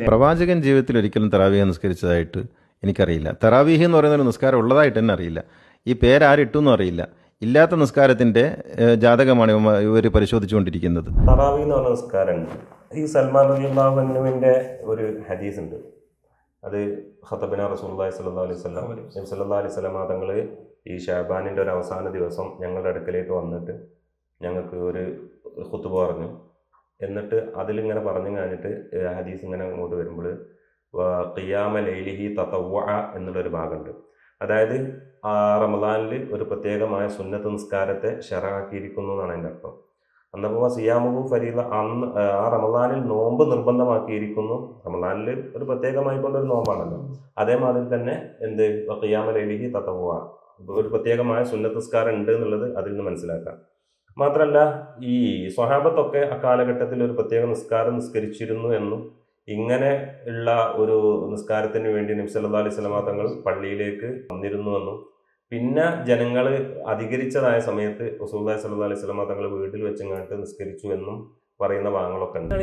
പ്രവാചകൻ ജീവിതത്തിൽ ഒരിക്കലും തറാവീഹ് നിസ്കരിച്ചതായിട്ട് എനിക്കറിയില്ല. തറാവീഹ് എന്ന് പറയുന്ന ഒരു നിസ്കാരം ഉള്ളതായിട്ട് തന്നെ അറിയില്ല. ഈ പേരാരിട്ടെന്നും അറിയില്ല. ഇല്ലാത്ത നിസ്കാരത്തിന്റെ ജാതകമാണ് ഇവർ പരിശോധിച്ചുകൊണ്ടിരിക്കുന്നത്. തറാവീഹ് എന്ന് പറഞ്ഞ നിസ്കാരമുണ്ട്. ഈ സൽമാൻ റളിയല്ലാഹു അൻഹുവിന്റെ ഒരു ഹദീസ് ഉണ്ട്. അത് ഖതബന റസൂലുള്ളാഹി സ്വല്ലല്ലാഹു അലൈഹി വസല്ലം നബി സല്ലല്ലാഹു അലൈഹി വസല്ലം തങ്ങൾ ഈ ഷഅബാനിന്റെ ഒരു അവസാന ദിവസം ഞങ്ങളുടെ അടുക്കലേക്ക് വന്നിട്ട് ഞങ്ങൾക്ക് ഒരു ഖുതുബ പറഞ്ഞു. എന്നിട്ട് അതിലിങ്ങനെ പറഞ്ഞു കഴിഞ്ഞിട്ട് ഹദീസ് ഇങ്ങനെ അങ്ങോട്ട് വരുമ്പോൾ ഖിയാമ ലൈലിഹി തതവ്വഅ എന്നുള്ളൊരു ഭാഗമുണ്ട്. അതായത് ആ റമദാനിൽ ഒരു പ്രത്യേകമായ സുന്നത്ത് നിസ്കാരത്തെ ഷറആക്കിയിരിക്കുന്നു എന്നാണ് അതിൻ്റെ അർത്ഥം. അന്നപ്പോൾ സിയാമുഹു ഫരീദ, അന്ന് ആ റമദാനിൽ നോമ്പ് നിർബന്ധമാക്കിയിരിക്കുന്നു. റമദാനിൽ ഒരു പ്രത്യേകമായിക്കൊണ്ടൊരു നോമ്പാണല്ലോ. അതേമാതിരി തന്നെ എന്ത് ഖിയാമ ലൈലിഹി തതവ്വഅ, ഒരു പ്രത്യേകമായ സുന്നത്ത് നിസ്കാരം ഉണ്ട് എന്നുള്ളത് അതിൽ നിന്ന് മനസ്സിലാക്കാം. മാത്രമല്ല ഈ സ്വഹാബത്തൊക്കെ അക്കാലഘട്ടത്തിൽ ഒരു പ്രത്യേക നിസ്കാരം നിസ്കരിച്ചിരുന്നു എന്നും ഇങ്ങനെ ഉള്ള ഒരു നിസ്കാരത്തിന് വേണ്ടി നബി സല്ലല്ലാഹു അലൈഹി വസല്ലം തങ്ങൾ പള്ളിയിലേക്ക് വന്നിരുന്നുവെന്നും പിന്നെ ജനങ്ങൾ അധികരിച്ചതായ സമയത്ത് റസൂലുള്ളാഹി സ്വല്ലല്ലാഹു അലൈഹി വസല്ലം തങ്ങൾ വീട്ടിൽ വെച്ചങ്ങാട്ട് നിസ്കരിച്ചു എന്നും പറയുന്ന ഭാഗങ്ങളൊക്കെ ഉണ്ട്.